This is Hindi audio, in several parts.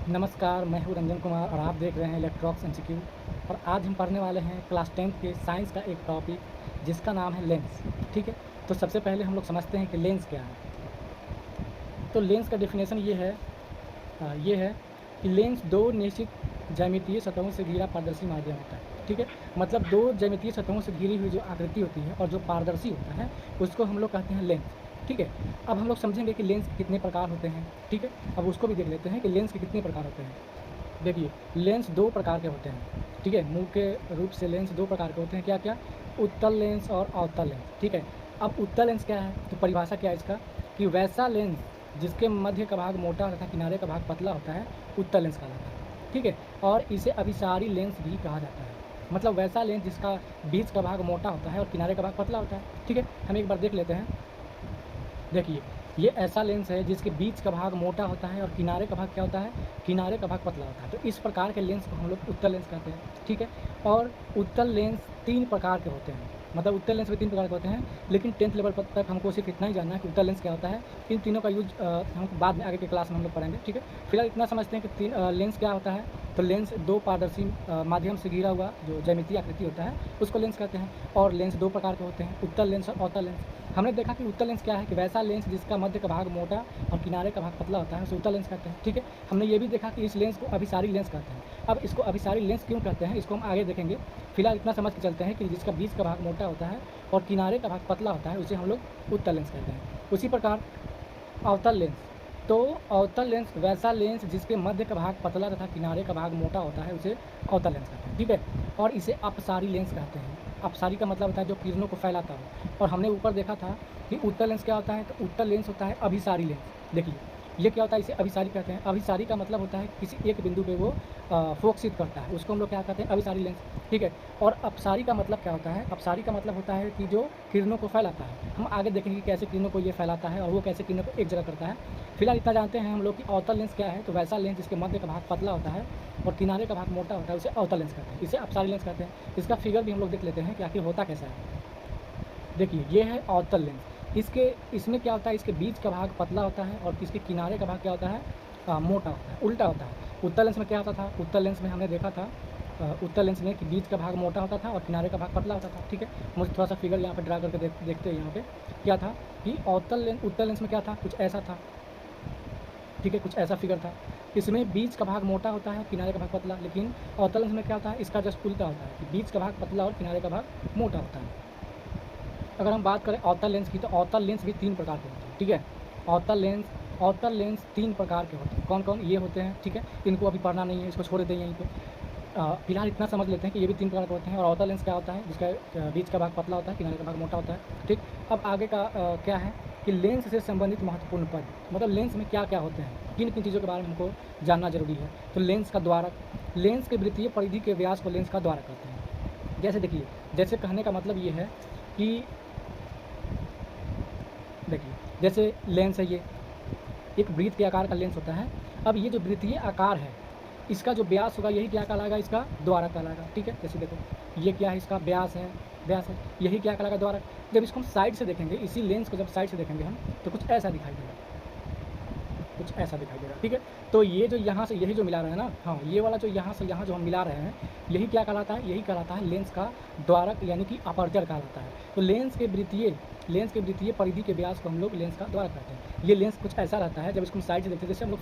नमस्कार, मैं हूँ रंजन कुमार और आप देख रहे हैं इलेक्ट्रॉनिक्स इंस्टीट्यूट। और आज हम पढ़ने वाले हैं क्लास 10th के साइंस का एक टॉपिक जिसका नाम है लेंस। ठीक है, तो सबसे पहले हम लोग समझते हैं कि लेंस क्या है। तो लेंस का डेफिनेशन ये है कि लेंस दो निश्चित ज्यामितीय सतहों से घिरा पारदर्शी माध्यम होता है। ठीक है, मतलब दो ज्यामितीय सतहों से घिरी हुई जो आकृति होती है और जो पारदर्शी होता है उसको हम लोग कहते हैं लेंस। ठीक है, अब हम लोग समझेंगे कि लेंस के कितने प्रकार होते हैं। ठीक है, अब उसको भी देख लेते हैं कि लेंस के कितने प्रकार होते हैं। देखिए, लेंस दो प्रकार के होते हैं। ठीक है, मुख्य के रूप से लेंस दो प्रकार के होते हैं। क्या क्या? उत्तल लेंस और अवतल लेंस। ठीक है, अब उत्तल लेंस क्या है तो परिभाषा क्या है इसका कि वैसा लेंस जिसके मध्य का भाग मोटा तथा किनारे का भाग पतला होता है उत्तल लेंस कहलाता है। ठीक है, और इसे अभिसारी लेंस भी कहा जाता है। मतलब वैसा लेंस जिसका बीच का भाग मोटा होता है और किनारे का भाग पतला होता है। ठीक है, हम एक बार देख लेते हैं। देखिए, ये ऐसा लेंस है जिसके बीच का भाग मोटा होता है और किनारे का भाग क्या होता है? किनारे का भाग पतला होता है। तो इस प्रकार के लेंस को हम लोग उत्तल लेंस कहते हैं। ठीक है, और उत्तल लेंस तीन प्रकार के होते हैं। मतलब उत्तल लेंस भी तीन प्रकार के होते हैं, लेकिन 10th लेवल तक हमको सिर्फ इतना ही जानना है कि उत्तल लेंस क्या होता है। इन तीनों का यूज हम बाद में आगे के क्लास में हम लोग पढ़ेंगे। ठीक है, फिलहाल इतना समझते हैं कि लेंस क्या होता है। तो लेंस दो पारदर्शी माध्यम से घिरा हुआ जो ज्यामितीय आकृति होता है उसको लेंस कहते हैं। और लेंस दो प्रकार के होते हैं, उत्तल लेंस और अवतल लेंस। हमने देखा कि उत्तल लेंस क्या है कि वैसा लेंस जिसका मध्य का भाग मोटा और किनारे का भाग पतला होता है उसे उत्तल लेंस कहते हैं। ठीक है, हमने ये भी देखा कि इस लेंस को अभिसारी लेंस कहते हैं। अब इसको अभिसारी लेंस क्यों कहते हैं इसको हम आगे देखेंगे। फिलहाल इतना समझ के चलते हैं कि जिसका बीच का भाग मोटा होता है और किनारे का भाग पतला होता है उसे हम लोग उत्तल लेंस कहते हैं। उसी प्रकार अवतल लेंस, तो अवतल लेंस वैसा लेंस जिसके मध्य का भाग पतला तथा किनारे का भाग मोटा होता है उसे अवतल लेंस कहते हैं। ठीक है, और इसे अपसारी लेंस कहते हैं। अपसारी का मतलब होता है जो किरणों को फैलाता हो। और हमने ऊपर देखा था कि उत्तल लेंस क्या होता है तो उत्तल लेंस होता है अभिसारी लेंस। देखिए, ये क्या होता है, इसे अभिसारी कहते हैं। अभिसारी का मतलब होता है किसी एक बिंदु पे वो फोकसित करता है, उसको हम लोग क्या कहते हैं? अभिसारी लेंस। ठीक है, और अपसारी का मतलब क्या होता है? अपसारी का मतलब होता है कि जो किरणों को फैलाता है। हम आगे देखेंगे कैसे किरणों को ये फैलाता है और वो कैसे किरणों को एक जगह करता है। फिलहाल इतना जानते हैं हम लोग कि अवतल लेंस क्या है तो वैसा लेंस जिसके मध्य का भाग पतला होता है और किनारे का भाग मोटा होता है उसे अवतल लेंस कहते हैं। इसे अपसारी लेंस कहते हैं। इसका फिगर भी हम लोग देख लेते हैं कि आखिर होता कैसा है। देखिए, ये है अवतल लेंस। इसमें क्या होता है, इसके बीच का भाग पतला होता है और इसके किनारे का भाग क्या होता है? मोटा होता है, उल्टा होता है। उत्तल लेंस में क्या होता था? उत्तल लेंस में हमने देखा था उत्तल लेंस में कि बीच का भाग मोटा होता था और किनारे का भाग पतला होता था। ठीक है, मुझे थोड़ा सा फिगर यहाँ पे ड्रा करके देखते हैं। यहाँ पे क्या था कि उत्तल लेंस में क्या था, कुछ ऐसा था। ठीक है, कुछ ऐसा फिगर था। इसमें बीच का भाग मोटा होता है, किनारे का भाग पतला। लेकिन अवतल लेंस में क्या होता है, इसका जस्ट उल्टा होता है कि बीच का भाग पतला और किनारे का भाग मोटा होता है। अगर हम बात करें अवतल लेंस की तो अवतल लेंस भी तीन प्रकार के होते हैं। ठीक है, अवतल लेंस तीन प्रकार के होते हैं। कौन कौन ये होते हैं? ठीक है, इनको अभी पढ़ना नहीं है, इसको छोड़ दें यहीं पे। फिलहाल इतना समझ लेते हैं कि ये भी तीन प्रकार के होते हैं। और अवतल लेंस क्या होता है? जिसका बीच का भाग पतला होता है, किनारे का भाग मोटा होता है। ठीक, अब आगे का क्या है कि लेंस से संबंधित महत्वपूर्ण पद, मतलब लेंस में क्या क्या होते हैं, किन किन चीज़ों के बारे में हमको जानना जरूरी है। तो लेंस का द्वारक, लेंस के वृत्तीय परिधि के व्यास को लेंस का द्वारक कहते हैं। जैसे देखिए, जैसे कहने का मतलब ये है कि देखिए, जैसे लेंस है, ये एक वृत्त के आकार का लेंस होता है। अब ये जो वृत्तीय आकार है इसका जो व्यास होगा यही क्या कहलाएगा? इसका द्वारक कहलाएगा। ठीक है, जैसे देखो ये क्या है, इसका व्यास है, यही क्या कहलाएगा? द्वारक। जब इसको हम साइड से देखेंगे, इसी लेंस को जब साइड से देखेंगे हम तो कुछ ऐसा दिखाई देगा, कुछ ऐसा दिखाई देगा। ठीक है, तो ये जो यहाँ से यही जो मिला रहे हैं ना, हाँ, ये वाला जो यहाँ से यहाँ जो हम मिला रहे हैं यही क्या कहलाता है? यही कहलाता है लेंस का द्वारक, यानी कि अपर्चर कहलाता है। तो लेंस के वृत्तीय परिधि के व्यास को हम लोग लेंस का द्वारक कहते हैं। ये लेंस कुछ ऐसा रहता है, जब इसको हम साइड से देखते हैं, जैसे हम लोग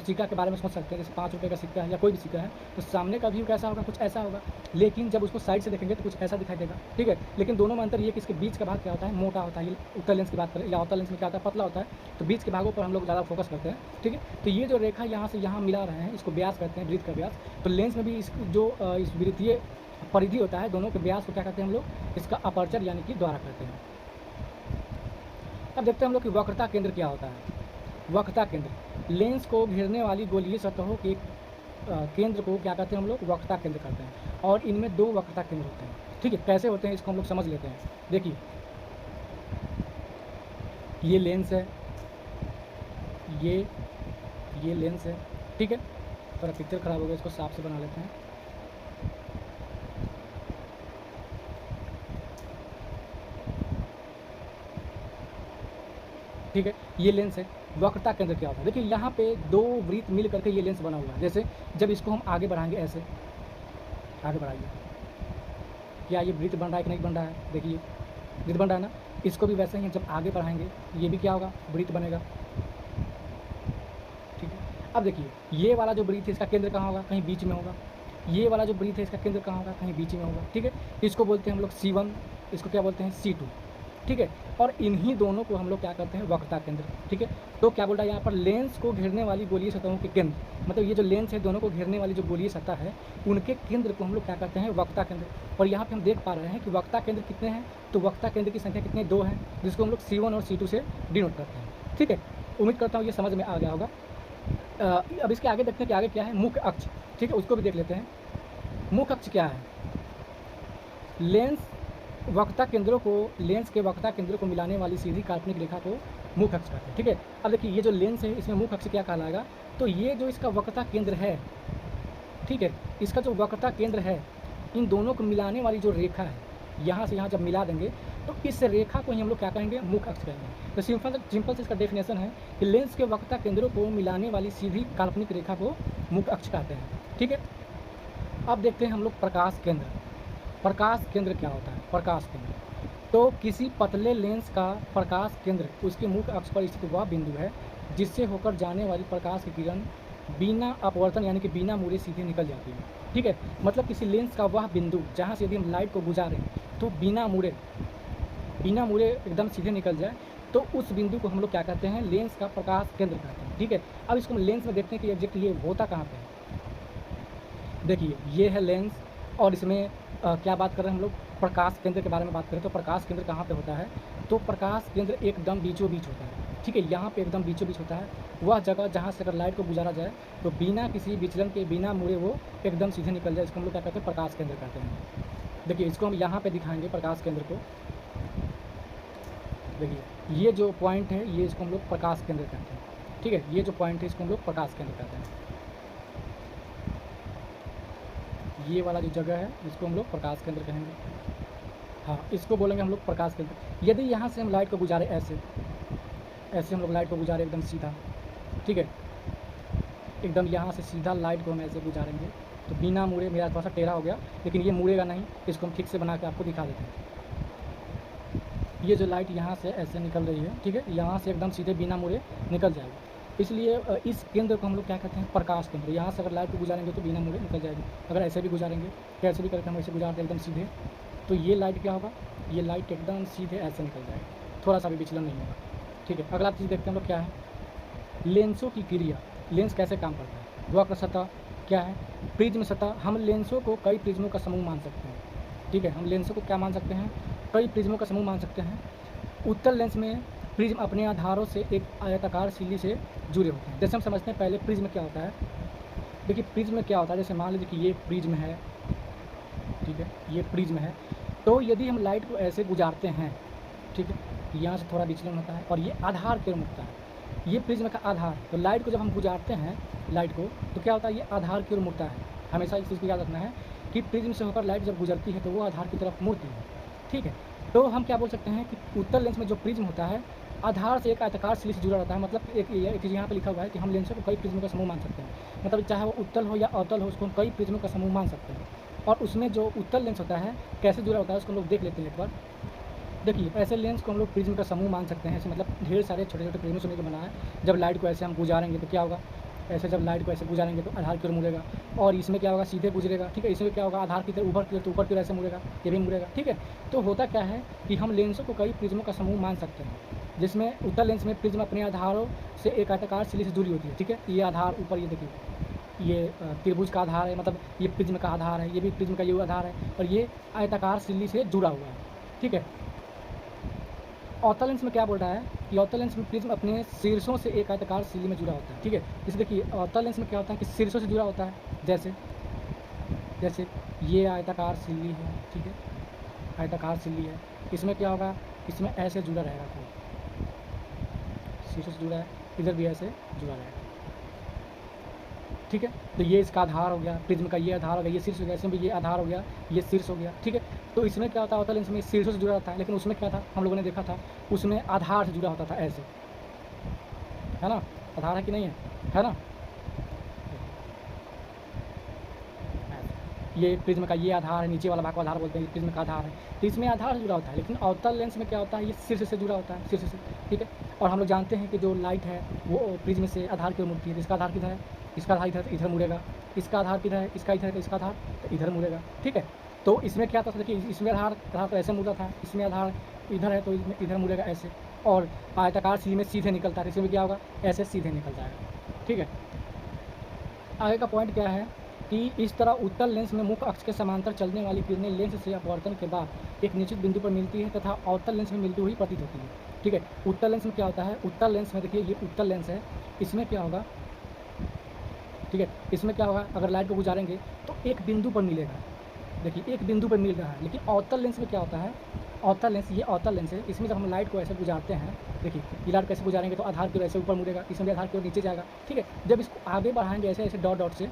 सिक्का के बारे में सोच सकते हैं। जैसे 5 रुपये का सिक्का है या कोई भी सिक्का है तो सामने का व्यू कैसा होगा? कुछ ऐसा होगा। लेकिन जब उसको साइड से देखेंगे तो कुछ ऐसा दिखाई देगा। ठीक है, लेकिन दोनों में अंतर ये कि इसके बीच का भाग क्या होता है? मोटा होता है। ये उत्तल लेंस की बात करें, या अवतल लेंस में क्या होता है? पतला होता है। तो बीच के भागों पर हम लोग ज़्यादा फोकस करते हैं। ठीक है, तो ये जो रेखा यहाँ से यहाँ मिला रहे हैं इसको व्यास कहते हैं, वृत्त का व्यास। तो लेंस में भी इस वृत्तीय परिधि होता है, दोनों के व्यास को क्या कहते हैं हम लोग? इसका अपर्चर यानी कि द्वारक कहते हैं। अब देखते हैं हम लोग कि वक्रता केंद्र क्या होता है। वक्रता केंद्र, लेंस को घेरने वाली गोलीय सतहों के केंद्र को क्या कहते हैं हम लोग? वक्रता केंद्र कहते हैं। और इनमें दो वक्रता केंद्र होते हैं। ठीक है, कैसे होते हैं इसको हम लोग समझ लेते हैं। देखिए, ये लेंस है, ये लेंस है। ठीक है, थोड़ा पिक्चर ख़राब हो गया, इसको साफ से बना लेते हैं। ठीक है, ये लेंस है, वक्रता केंद्र क्या होता है। देखिए यहाँ पे दो वृत्त मिल करके ये लेंस बना हुआ है। जैसे जब इसको हम आगे बढ़ाएंगे, ऐसे आगे बढ़ाइए, क्या ये वृत्त बन रहा है कि नहीं बन रहा है, देखिए वृत्त बन रहा है ना। इसको भी वैसे ही जब आगे बढ़ाएंगे ये भी क्या होगा, वृत्त बनेगा। ठीक है, अब देखिए ये वाला जो वृत्त है इसका केंद्र कहाँ होगा, कहीं बीच में होगा। ये वाला जो वृत्त है इसका केंद्र कहाँ होगा, कहीं बीच में होगा। ठीक है, इसको बोलते हैं हम लोग C1, इसको क्या बोलते हैं C2। ठीक है, और इन्हीं दोनों को हम लोग क्या करते हैं, वक्रता केंद्र। ठीक है, तो क्या बोल रहा है यहाँ पर, लेंस को घेरने वाली गोलीय सतहों के केंद्र, मतलब ये जो लेंस है दोनों को घेरने वाली जो गोलीय सतह है उनके केंद्र को हम लोग क्या करते हैं, वक्रता केंद्र। और यहाँ पे हम देख पा रहे हैं कि वक्रता केंद्र कितने हैं, तो वक्रता केंद्र की संख्या कितने, 2 हैं, जिसको हम लोग C1 और C2 से डिनोट करते हैं। ठीक है, उम्मीद करता हूँ ये समझ में आ गया होगा। अब इसके आगे देखते हैं कि आगे क्या है, मुख्य अक्ष। ठीक है, उसको भी देख लेते हैं। मुख्य अक्ष क्या है, लेंस वक्रता केंद्रों को, लेंस के वक्रता केंद्रों को मिलाने वाली सीधी काल्पनिक रेखा को मुख्य अक्ष कहते हैं। ठीक है, अब देखिए ये जो लेंस है इसमें मुख्य अक्ष क्या कहलाएगा, तो ये जो इसका वक्रता केंद्र है, ठीक है, इसका जो वक्रता केंद्र है, इन दोनों को मिलाने वाली जो रेखा है, यहाँ से यहाँ जब मिला देंगे तो इस रेखा को ही हम लोग क्या कहेंगे, मुख्य अक्ष कहेंगे। तो सिंपल से इसका डेफिनेशन है कि लेंस के वक्रता केंद्रों को मिलाने वाली सीधी काल्पनिक रेखा को मुख्य अक्ष कहते हैं। ठीक है, अब देखते हैं हम लोग प्रकाश केंद्र। प्रकाश केंद्र क्या होता है, प्रकाश केंद्र, तो किसी पतले लेंस का प्रकाश केंद्र उसके मुख्य अक्ष पर स्थित वह बिंदु है जिससे होकर जाने वाली प्रकाश की किरण बिना अपवर्तन यानी कि बिना मुड़े सीधे निकल जाती है। ठीक है, मतलब किसी लेंस का वह बिंदु जहाँ से यदि हम लाइट को गुजारें तो बिना मुड़े एकदम सीधे निकल जाए, तो उस बिंदु को हम लोग क्या कहते हैं, लेंस का प्रकाश केंद्र कहते हैं। ठीक है, अब इसको हम लेंस में देखते हैं कि एग्जैक्ट ये होता कहाँ पे है। देखिए ये है लेंस, और इसमें क्या बात कर रहे हैं हम लोग, प्रकाश केंद्र के बारे में बात करें तो प्रकाश केंद्र कहाँ पे होता है, तो प्रकाश केंद्र एकदम बीचों बीच होता है। ठीक है, यहाँ पे एकदम बीचों बीच होता है, वह जगह जहाँ से अगर लाइट को गुजारा जाए तो बिना किसी विचलन के, बिना मुड़े वो एकदम सीधे निकल जाए, इसको हम लोग क्या कहते हैं, प्रकाश केंद्र कहते हैं। देखिए इसको हम यहाँ पे दिखाएंगे प्रकाश केंद्र को। देखिए ये जो पॉइंट है ये इसको हम लोग प्रकाश केंद्र कहते हैं। ठीक है, ये जो पॉइंट है इसको हम लोग प्रकाश केंद्र कहते हैं। ये वाला जो जगह है इसको हम लोग प्रकाश केंद्र कहेंगे। हाँ, इसको बोलेंगे हम लोग प्रकाश केंद्र। यदि यहाँ से हम लाइट को गुजारे ऐसे हम लोग लाइट को गुजारे एकदम सीधा, ठीक है, एकदम यहाँ से सीधा लाइट को हम ऐसे गुजारेंगे तो बिना मुड़े, मेरा थोड़ा सा टेढ़ा हो गया लेकिन ये मुड़ेगा नहीं, इसको हम ठीक से बना के आपको दिखा देते हैं। ये जो लाइट यहाँ से ऐसे निकल रही है, ठीक है, यहाँ से एकदम सीधे बिना मुड़े निकल जाएगी, इसलिए इस केंद्र को हम लोग क्या कहते हैं, प्रकाश केंद्र। यहाँ से अगर लाइट को गुजारेंगे तो बिना मुड़े निकल जाएगी। अगर ऐसे भी गुजारेंगे, कैसे भी करके हम ऐसे गुजारते हैं एकदम सीधे, तो ये लाइट क्या होगा, ये लाइट एकदम सीधे ऐसे निकल जाएगी, थोड़ा सा भी विचलन नहीं होगा। ठीक है, अगला चीज़ देखते हैं हम लोग क्या है, लेंसों की क्रिया। लेंस कैसे काम करता है, वक्र सतह क्या है, प्रिज्म सतह। हम लेंसों को कई प्रिज्मों का समूह मान सकते हैं। ठीक है, हम लेंसों को क्या मान सकते हैं, कई प्रिज्मों का समूह मान सकते हैं। उत्तल लेंस में प्रिज्म अपने आधारों से एक आयताकार सिल्ली से जुड़े होते हैं। जैसे हम समझते हैं पहले प्रिज्म क्या होता है। देखिए प्रिज्म क्या होता है, जैसे मान लीजिए कि ये प्रिज्म है, ठीक है, ये प्रिज्म है, तो यदि हम लाइट को ऐसे गुजारते हैं, ठीक है, यहाँ से थोड़ा विचलन होता है और ये आधार की ओर मुड़ता है, ये प्रिज्म का आधार। तो लाइट को जब हम गुजारते हैं लाइट को, तो क्या होता है, ये आधार की ओर मुड़ता है। हमेशा इस चीज़ को याद रखना है कि प्रिज्म से होकर लाइट जब गुजरती है तो वो आधार की तरफ मुड़ती है। ठीक है, तो हम क्या बोल सकते हैं कि उत्तल लेंस में जो प्रिज्म होता है आधार से एक आयताकार सिल्ली से जुड़ा रहता है। मतलब एक चीज़ यहाँ पे लिखा हुआ है कि हम लेंसों को कई प्रिज्मों का समूह मान सकते हैं। मतलब चाहे वो उत्तल हो या अवतल हो, उसको हम कई प्रिज्मों का समूह मान सकते हैं। और उसमें जो उत्तल लेंस होता है कैसे जुड़ा होता है उसको हम लोग देख लेते हैं एक बार। देखिए ऐसे लेंस को हम लोग प्रिज्म का समूह मान सकते हैं। ऐसे मतलब ढेर सारे छोटे छोटे प्रिज्मों से मिलकर बना है। जब लाइट को ऐसे हम गुजारेंगे तो क्या होगा, ऐसे जब लाइट को ऐसे गुजारेंगे तो आधार की ओर मुड़ेगा, और इसमें क्या होगा, सीधे गुजरेगा। ठीक है, इसमें क्या होगा, आधार की तरफ ऊपर की ओर, तो ऊपर की ओर ऐसे मुड़ेगा, ये भी मुड़ेगा। ठीक है, तो होता क्या है कि हम लेंसों को कई प्रिज्मों का समूह मान सकते हैं, जिसमें उत्तल लेंस में प्रिज्म अपने आधारों से एक आयताकार सिल्ली से जुड़ी होती है। ठीक है, ये आधार ऊपर, ये देखिए ये त्रिभुज का आधार है, मतलब ये प्रिज्म का आधार है, ये भी प्रिज्म का ये आधार है, और ये आयताकार सिल्ली से जुड़ा हुआ है। ठीक है, अवतल लेंस में क्या बोल रहा है कि अवतल लेंस में प्रिज्म अपने शीर्षों से एक आयताकार सिल्ली में जुड़ा होता है। ठीक है, जैसे देखिए अवतल लेंस में क्या होता है कि शीर्षों से जुड़ा होता है, जैसे ये आयताकार सिल्ली है। ठीक है, आयताकार सिल्ली है, इसमें क्या होगा, इसमें ऐसे जुड़ा रहेगा, कोई शीर्षों से जुड़ा है, इधर भी ऐसे जुड़ा रहेगा। ठीक है, तो ये इसका आधार हो गया, प्रिज्म का ये आधार हो गया, ये शीर्ष हो गया, इसमें भी ये आधार हो गया, ये शीर्ष हो गया। ठीक है, तो इसमें क्या होता है, अवतल लेंस में शीर्षों से जुड़ा रहता है, लेकिन उसमें क्या था, हम लोगों ने देखा था उसमें आधार से जुड़ा होता था ऐसे। है ना, आधार है कि नहीं है ना। ये प्रिज्म का ये आधार है, नीचे वाला भाग को आधार बोलते हैं, ये प्रिज्म का आधार है। तो इसमें आधार जुड़ा होता है, लेकिन अवतल लेंस में क्या होता है, ये शीर्ष से जुड़ा होता है, शीर्ष से, ठीक है। और हम लोग जानते हैं कि जो लाइट है वो प्रिज्म से आधार की ओर मुड़ती है। इसका आधार किधर है, इसका आधार इधर मुड़ेगा, इसका आधार किधर है, इसका इधर है, तो इसका आधार तो इधर मुड़ेगा, ठीक है। तो इसमें क्या था, देखिए इसमें आधार तो ऐसे मुड़ा था, इसमें आधार इधर है तो इसमें इधर मुड़ेगा ऐसे, और आयताकार सी में सीधे निकलता है, इसमें क्या होगा, ऐसे सीधे निकल जाएगा, ठीक है। आगे का पॉइंट क्या है कि इस तरह उत्तल लेंस में मुख्य अक्ष के समांतर चलने वाली किरणें लेंस से अपवर्तन के बाद एक निश्चित बिंदु पर मिलती है तथा अवतल लेंस में मिलती हुई प्रतीत होती है, ठीक है। उत्तल लेंस में क्या होता है, उत्तल लेंस में देखिए ये उत्तल लेंस है, इसमें क्या होगा, ठीक है, इसमें क्या होगा, अगर लाइट को गुजारेंगे तो एक बिंदु पर मिलेगा, देखिए एक बिंदु पर मिल रहा है। लेकिन अवतल लेंस में क्या होता है, अवतल लेंस, ये अवतल लेंस है, इसमें जब हम लाइट को ऐसे गुजारते हैं, देखिए ये लाइट कैसे गुजारेंगे तो आधार की ओर ऐसे ऊपर मुड़ेगा, इसमें भी आधार की ओर नीचे जाएगा, ठीक है। जब इसको आगे बढ़ाएंगे ऐसे ऐसे डॉट डॉट से,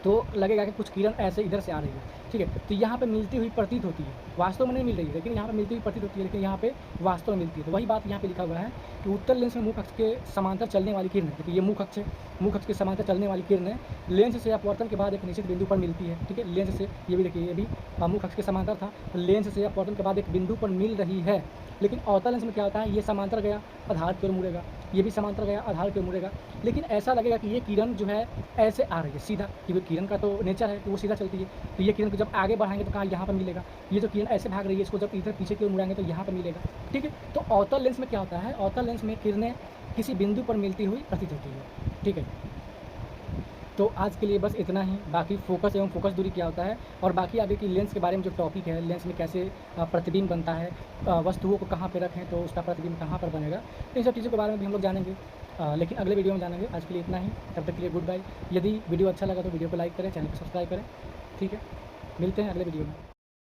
तो लगेगा कि कुछ किरण ऐसे इधर से आ रही है, ठीक है। तो यहाँ पे मिलती हुई प्रतीत होती है, वास्तव में नहीं मिल रही है, लेकिन यहाँ पे मिलती हुई प्रतीत होती है, लेकिन यहाँ पे वास्तव में मिलती है। तो वही बात यहाँ पे लिखा हुआ है कि उत्तल लेंस में मुख्य अक्ष के समांतर चलने वाली किरण, देखिए ये मुख्य अक्ष है, मुख्य अक्ष के समांतर चलने वाली किरण लेंस से अपवर्तन के बाद एक निश्चित बिंदु पर मिलती है, ठीक है। लेंस से, ये भी देखिए ये भी मुख्य अक्ष के समांतर था, तो लेंस से अपवर्तन के बाद एक बिंदु पर मिल रही है। लेकिन अवतल लेंस में क्या होता है, ये समांतर गया आधार की ओर मुड़ेगा, ये भी समांतर गया आधार की ओर मुड़ेगा, लेकिन ऐसा लगेगा कि ये किरण जो है ऐसे आ रही है सीधा, क्योंकि किरण का तो नेचर है कि वो सीधा चलती है। तो ये किरण को जब आगे बढ़ाएंगे तो कहाँ, यहाँ पर मिलेगा। ये जो किरण ऐसे भाग रही है, इसको जब इधर पीछे की ओर मुड़ाएंगे तो यहाँ पर मिलेगा, ठीक है। तो अवतल लेंस में क्या होता है, अवतल लेंस में किरणें किसी बिंदु पर मिलती हुई प्रतीत होती है, ठीक है। तो आज के लिए बस इतना ही। बाकी फोकस एवं फोकस दूरी क्या होता है, और बाकी आगे की लेंस के बारे में जो टॉपिक है, लेंस में कैसे प्रतिबिंब बनता है, वस्तुओं को कहाँ पे रखें तो उसका प्रतिबिंब कहाँ पर बनेगा, तो इन सब चीज़ों के बारे में भी हम लोग जानेंगे, लेकिन अगले वीडियो में जानेंगे। आज के लिए इतना ही, तब तक के लिए गुड बाय। यदि वीडियो अच्छा लगा तो वीडियो को लाइक करें, चैनल को सब्सक्राइब करें, ठीक है। मिलते हैं अगले वीडियो में।